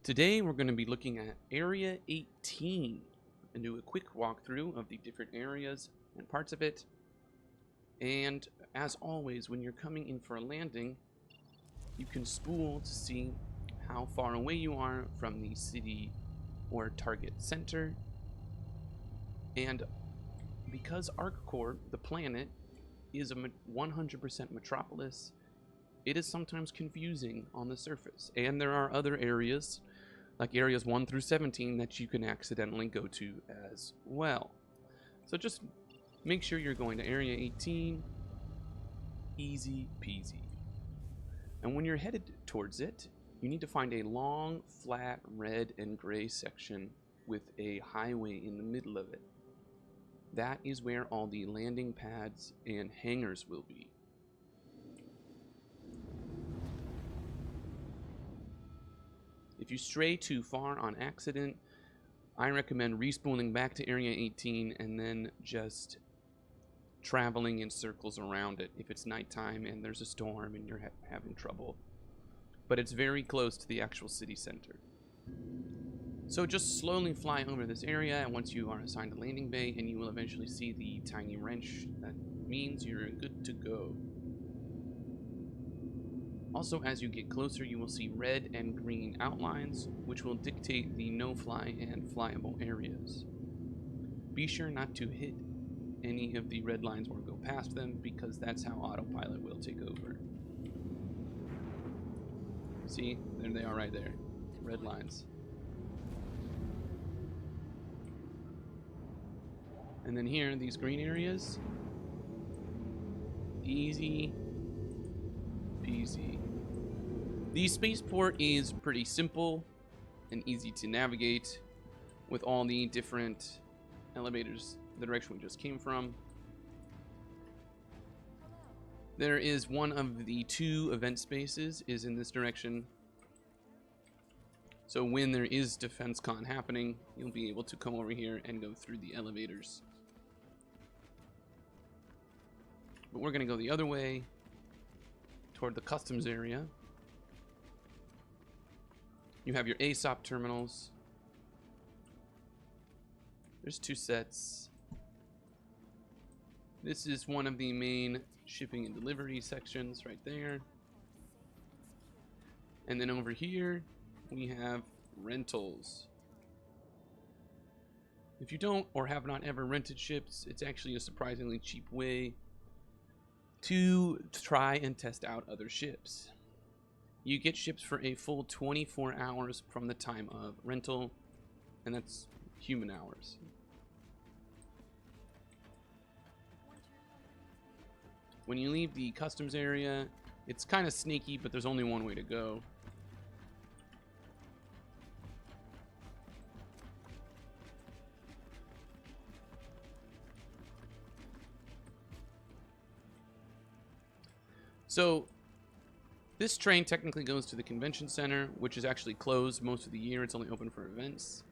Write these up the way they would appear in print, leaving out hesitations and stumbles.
Today we're going to be looking at Area 18 and do a quick walkthrough of the different areas and parts of it. And as always, when you're coming in for a landing, you can spool to see how far away you are from the city or target center. And because ArcCorp, the planet, is a 100% metropolis, it is sometimes confusing on the surface. And there are other areas, like areas 1 through 17, that you can accidentally go to as well. So just make sure you're going to Area 18, easy peasy. And when you're headed towards it, you need to find a long, flat, red and gray section with a highway in the middle of it. That is where all the landing pads and hangars will be. If you stray too far on accident, I recommend respooling back to Area 18 and then just traveling in circles around it if it's nighttime and there's a storm and you're having trouble. But it's very close to the actual city center. So just slowly fly over this area, and once you are assigned a landing bay, and you will eventually see the tiny wrench. That means you're good to go. Also, as you get closer, you will see red and green outlines, which will dictate the no-fly and flyable areas. Be sure not to hit any of the red lines or go past them, because that's how autopilot will take over. See, there they are right there, red lines. And then here, these green areas, easy peasy. The spaceport is pretty simple and easy to navigate with all the different elevators, the direction we just came from. There is one of the 2 event spaces is in this direction. So when there is DefenseCon happening, you'll be able to come over here and go through the elevators. But we're going to go the other way toward the customs area. You have your ASOP terminals. There's 2 sets. This is one of the main shipping and delivery sections right there. And then over here, we have rentals. If you don't or have not ever rented ships, it's actually a surprisingly cheap way to try and test out other ships. You get ships for a full 24 hours from the time of rental, and that's human hours. When you leave the customs area, it's kind of sneaky, but there's only one way to go. So this train technically goes to the convention center, which is actually closed most of the year. It's only open for events.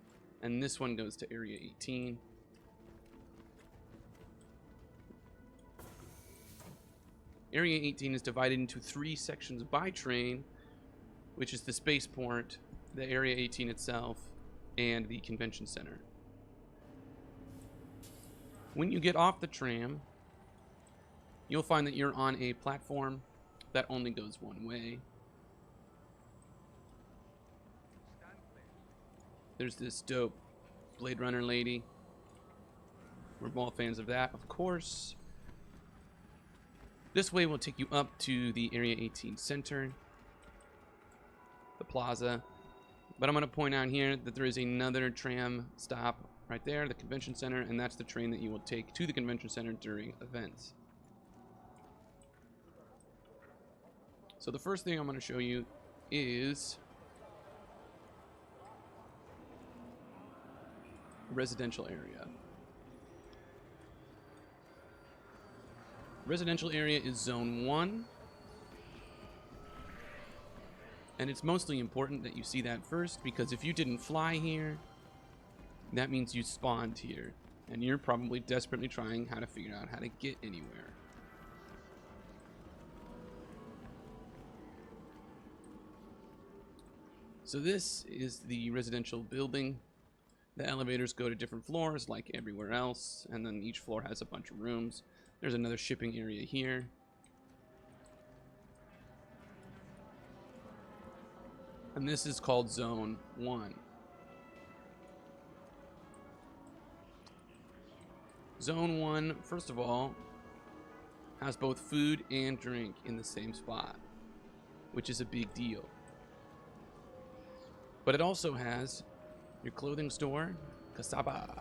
And this one goes to Area 18. Area 18 is divided into 3 sections by train, which is the spaceport, the Area 18 itself, and the convention center. When you get off the tram, you'll find that you're on a platform that only goes one way. There's this dope Blade Runner lady. We're all fans of that, of course. This way will take you up to the Area 18 center, the plaza. But I'm going to point out here that there is another tram stop right there, the convention center, and that's the train that you will take to the convention center during events. So the first thing I'm going to show you is a residential area. Residential area is Zone 1. And it's mostly important that you see that first, because if you didn't fly here, that means you spawned here. And you're probably desperately trying how to figure out how to get anywhere. So this is the residential building. The elevators go to different floors like everywhere else, and then each floor has a bunch of rooms. There's another shipping area here. And this is called Zone 1. Zone 1, first of all, has both food and drink in the same spot, which is a big deal. But it also has your clothing store, Casaba.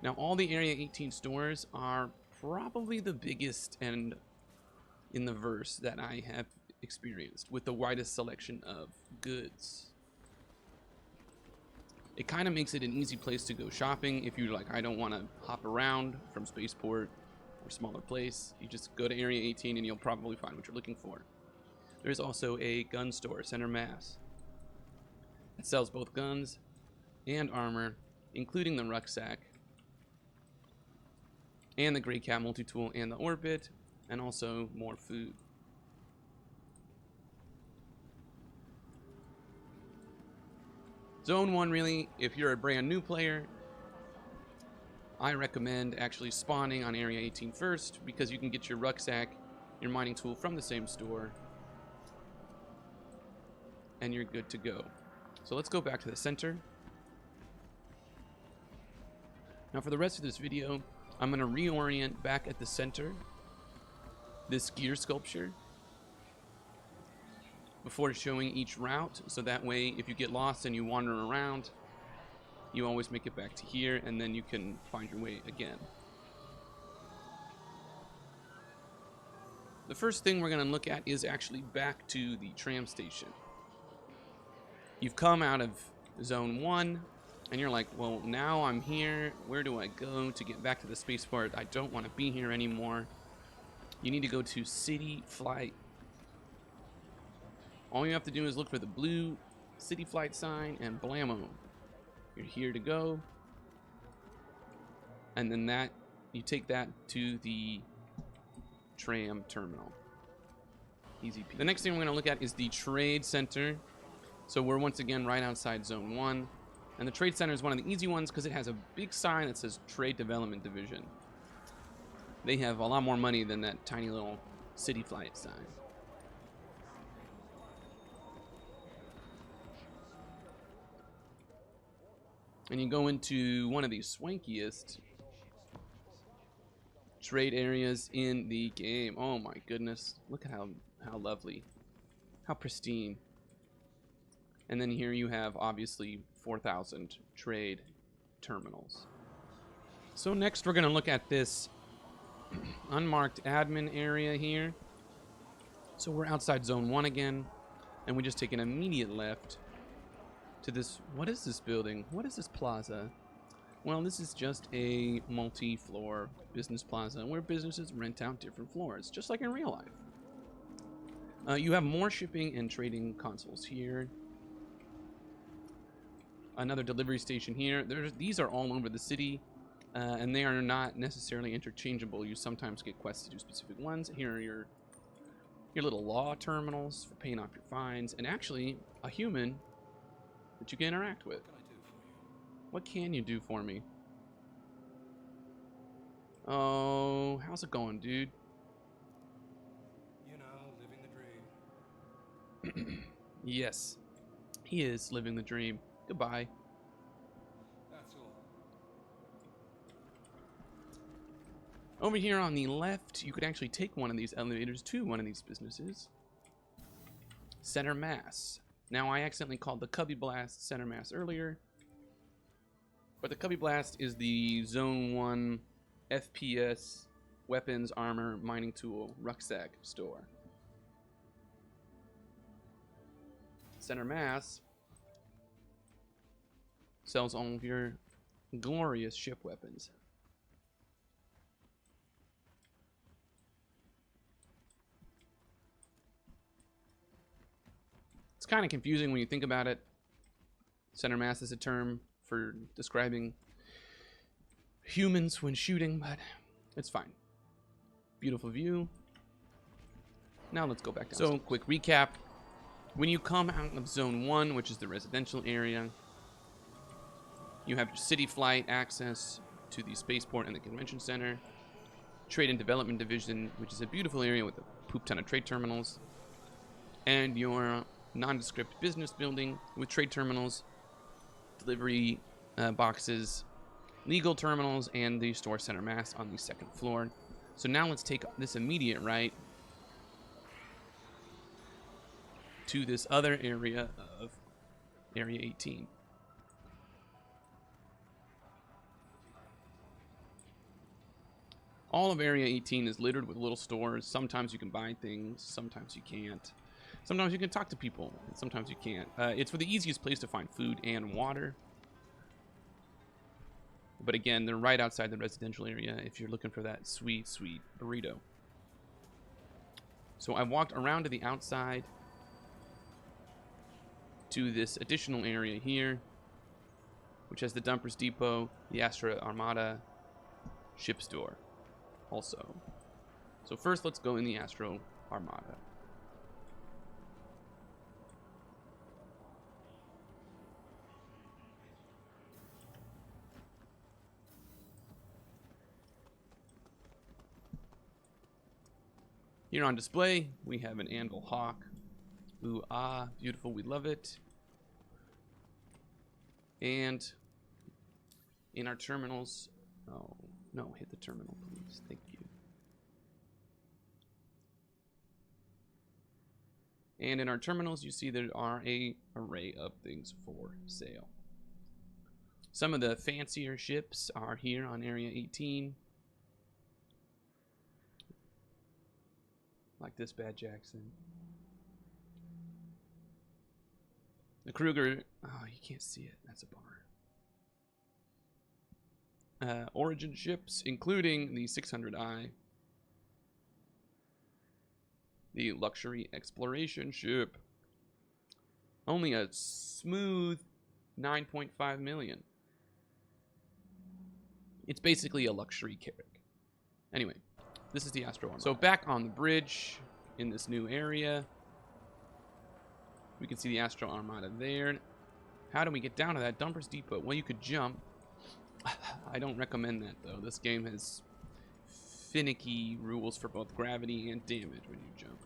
Now, all the Area 18 stores are probably the biggest and in the verse that I have experienced, with the widest selection of goods. It kind of makes it an easy place to go shopping if you're like, I don't want to hop around from Spaceport or smaller place. You just go to Area 18 and you'll probably find what you're looking for. There's also a gun store, Center Mass. It sells both guns and armor, including the rucksack, and the Grey Cat multi-tool and the Orbit, and also more food. Zone 1, really, if you're a brand new player, I recommend actually spawning on Area 18 first, because you can get your rucksack, your mining tool from the same store, and you're good to go. So let's go back to the center. Now for the rest of this video, I'm going to reorient back at the center this gear sculpture before showing each route, so that way if you get lost and you wander around, you always make it back to here and then you can find your way again. The first thing we're going to look at is actually back to the tram station. You've come out of Zone 1 and you're like, well, now I'm here, where do I go to get back to the spaceport? I don't want to be here anymore. You need to go to City Flight. All you have to do is look for the blue City Flight sign and blammo. You're here to go. And then you take that to the tram terminal. Easy peasy. The next thing we're going to look at is the Trade Center. So we're once again right outside Zone 1. And the Trade Center is one of the easy ones because it has a big sign that says Trade Development Division. They have a lot more money than that tiny little City Flight sign. And you go into one of the swankiest trade areas in the game. Oh my goodness. Look at how lovely. How pristine. And then here you have obviously 4,000 trade terminals. So next we're going to look at this unmarked admin area here. So we're outside Zone 1 again, and we just take an immediate left to this. What is this building? What is this plaza? Well, this is just a multi-floor business plaza where businesses rent out different floors, just like in real life. You have more shipping and trading consoles here. Another delivery station here. These are all over the city, and they are not necessarily interchangeable. You sometimes get quests to do specific ones. Here are your little law terminals for paying off your fines, and actually a human that you can interact with. What can you do for me? Oh, how's it going, dude? You know, living the dream. Yes, he is living the dream. Goodbye. That's all. Over here on the left, you could actually take one of these elevators to one of these businesses. Center Mass. Now, I accidentally called the Cubby Blast Center Mass earlier, but the Cubby Blast is the Zone 1 FPS weapons, armor, mining tool, rucksack store. Center Mass sells all of your glorious ship weapons. It's kind of confusing when you think about it. Center Mass is a term for describing humans when shooting, but it's fine. Beautiful view. Now let's go back down. So, quick recap. When you come out of Zone 1, which is the residential area, you have your city flight access to the spaceport and the convention center. Trade and Development Division, which is a beautiful area with a poop ton of trade terminals. And your nondescript business building with trade terminals, delivery boxes, legal terminals, and the store center mass on the second floor. So now let's take this immediate right to this other area of Area 18. All of Area 18 is littered with little stores. Sometimes you can buy things, sometimes you can't. Sometimes you can talk to people, and sometimes you can't. It's for the easiest place to find food and water. But again, they're right outside the residential area if you're looking for that sweet, sweet burrito. So I walked around to the outside to this additional area here, which has the Dumpers Depot, the Astro Armada ship store also. So first, let's go in the Astro Armada. Here on display, we have an Anvil Hawk. Ooh, ah, beautiful, we love it. And in our terminals, oh, no, hit the terminal, please, thank you. And in our terminals, you see there are an array of things for sale. Some of the fancier ships are here on Area 18. Like this Bad Jackson. The Kruger, oh, you can't see it. That's a bummer. Origin ships, including the 600i. The luxury exploration ship. Only a smooth 9.5 million. It's basically a luxury carrack. Anyway, this is the Astro Armada. So back on the bridge in this new area, we can see the Astro Armada there. How do we get down to that Dumpers Depot? Well, you could jump. I don't recommend that, though. This game has finicky rules for both gravity and damage when you jump.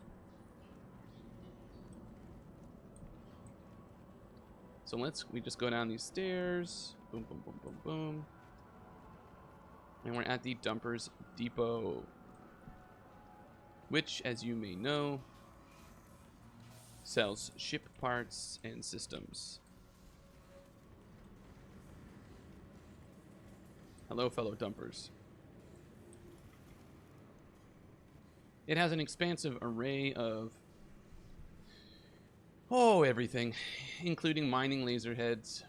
So we just go down these stairs. Boom, boom, boom, boom, boom. And we're at the Dumpers Depot, which, as you may know, sells ship parts and systems. Hello, fellow dumpers. It has an expansive array of, everything, including mining laser heads,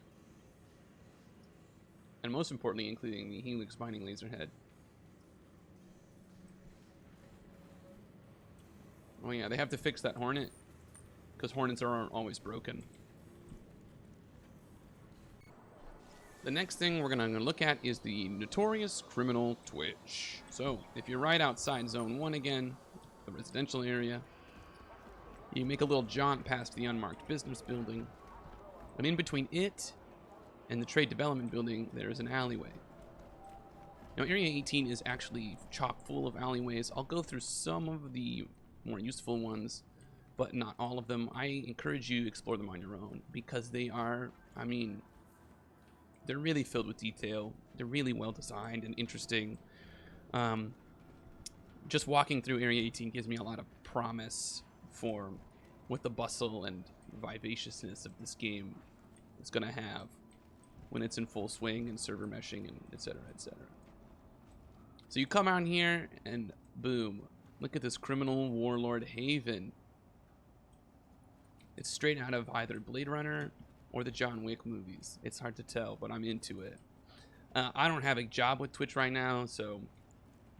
and most importantly, including the Helix mining laser head. Oh yeah, they have to fix that Hornet, because Hornets are always broken. The next thing we're going to look at is the notorious criminal Twitch. So, if you're right outside Zone 1 again, the residential area, you make a little jaunt past the unmarked business building, and in between it and the trade development building, there is an alleyway. Now, Area 18 is actually chock full of alleyways. I'll go through some of the more useful ones, but not all of them. I encourage you to explore them on your own, because they are, they're really filled with detail. They're really well designed and interesting. Just walking through Area 18 gives me a lot of promise for what the bustle and vivaciousness of this game is going to have when it's in full swing and server meshing and etc., etc. So you come out here and boom, look at this criminal warlord haven. It's straight out of either Blade Runner or the John Wick movies. It's hard to tell, but I'm into it. I don't have a job with Twitch right now,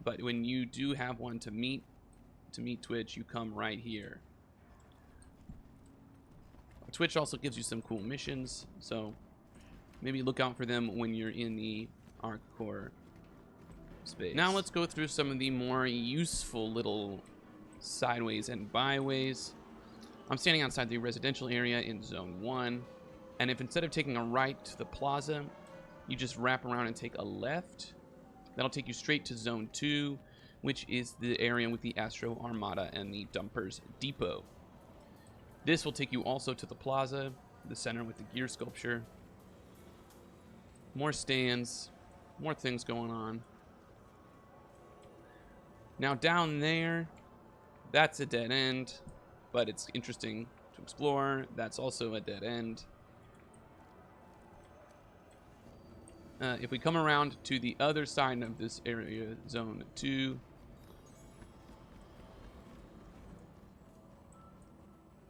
but when you do have one to meet Twitch, you come right here. Twitch also gives you some cool missions, so maybe look out for them when you're in the ArcCorp space. Now let's go through some of the more useful little sideways and byways. I'm standing outside the residential area in Zone 1. And if instead of taking a right to the plaza, you just wrap around and take a left, that'll take you straight to Zone 2, which is the area with the Astro Armada and the Dumpers Depot. This will take you also to the plaza, the center with the gear sculpture. More stands, more things going on. Now down there, that's a dead end, but it's interesting to explore. That's also a dead end. If we come around to the other side of this area, Zone 2,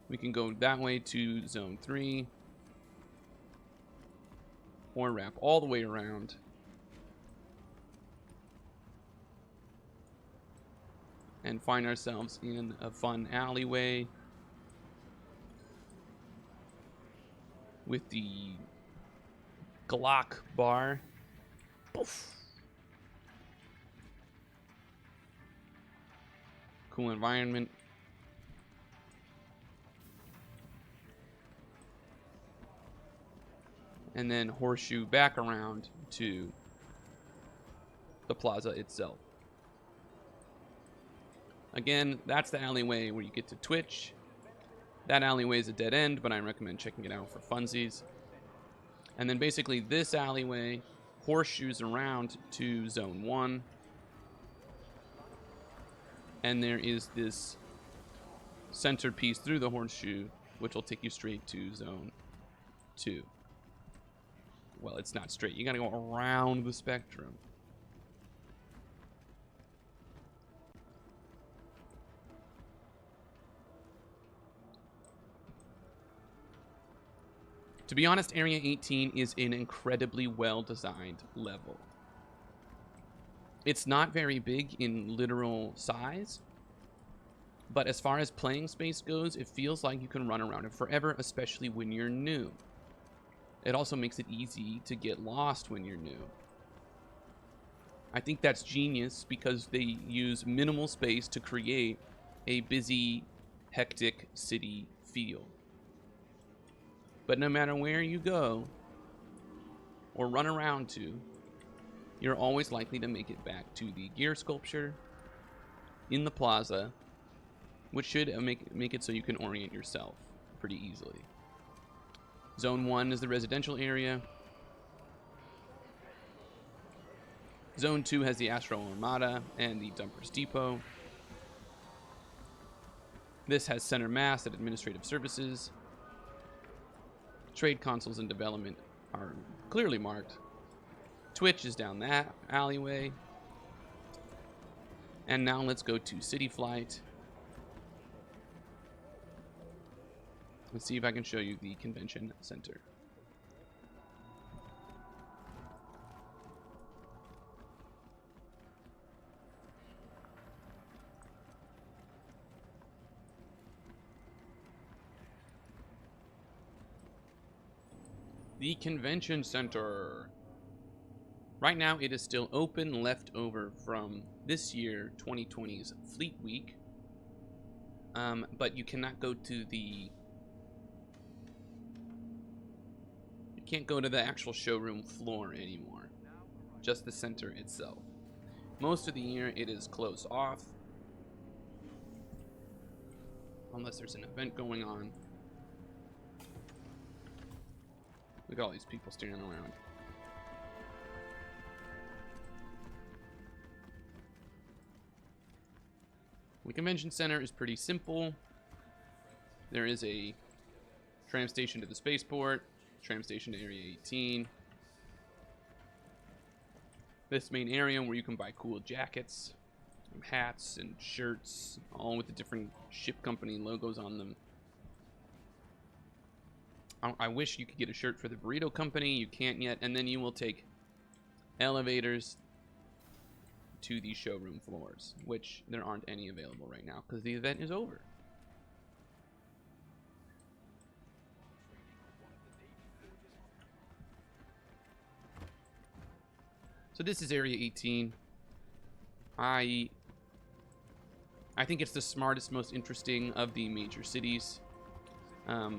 we can go that way to Zone 3, or wrap all the way around. And find ourselves in a fun alleyway with the G-loc bar. Poof. Cool environment. And then horseshoe back around to the plaza itself. Again, that's the alleyway where you get to Twitch. That alleyway is a dead end, but I recommend checking it out for funsies. And then basically this alleyway horseshoes around to Zone 1. And there is this centerpiece through the horseshoe, which will take you straight to Zone 2. Well, it's not straight. You gotta go around the spectrum. To be honest, Area 18 is an incredibly well-designed level. It's not very big in literal size, but as far as playing space goes, it feels like you can run around it forever, especially when you're new. It also makes it easy to get lost when you're new. I think that's genius because they use minimal space to create a busy, hectic city feel. But no matter where you go or run around to, you're always likely to make it back to the gear sculpture in the plaza, which should make it so you can orient yourself pretty easily. Zone 1 is the residential area. Zone 2 has the Astro Armada and the Dumpers Depot. This has Center Mass and Administrative Services. Trade consoles and development are clearly marked. Twitch is down that alleyway. And now let's go to City Flight. Let's see if I can show you the convention center. The convention center. Right now it is still open, left over from this year, 2020's Fleet Week. But you cannot go to the... You can't go to the actual showroom floor anymore. Just the center itself. Most of the year it is closed off. Unless there's an event going on. Look at all these people standing around. The convention center is pretty simple. There is a tram station to the spaceport, tram station to Area 18. This main area where you can buy cool jackets, and hats, and shirts, all with the different ship company logos on them. I wish you could get a shirt for the burrito company. You can't yet. And then you will take elevators to the showroom floors, which there aren't any available right now because the event is over. So this is Area 18. I think it's the smartest, most interesting of the major cities. I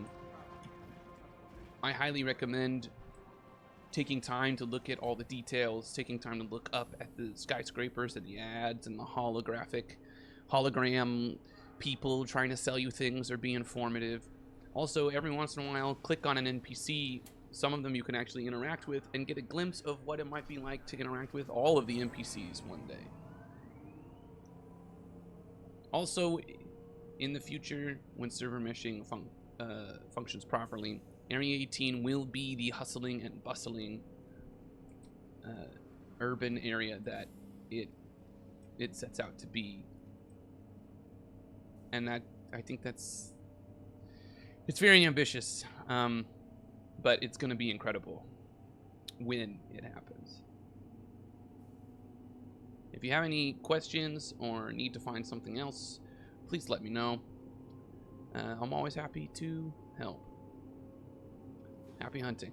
highly recommend taking time to look at all the details, taking time to look up at the skyscrapers and the ads and the hologram people trying to sell you things or be informative. Also, every once in a while, click on an NPC. Some of them you can actually interact with and get a glimpse of what it might be like to interact with all of the NPCs one day. Also, in the future, when server meshing functions properly, Area 18 will be the hustling and bustling urban area that it sets out to be. And that, I think it's very ambitious, but it's going to be incredible when it happens. If you have any questions or need to find something else, please let me know. I'm always happy to help. Happy hunting.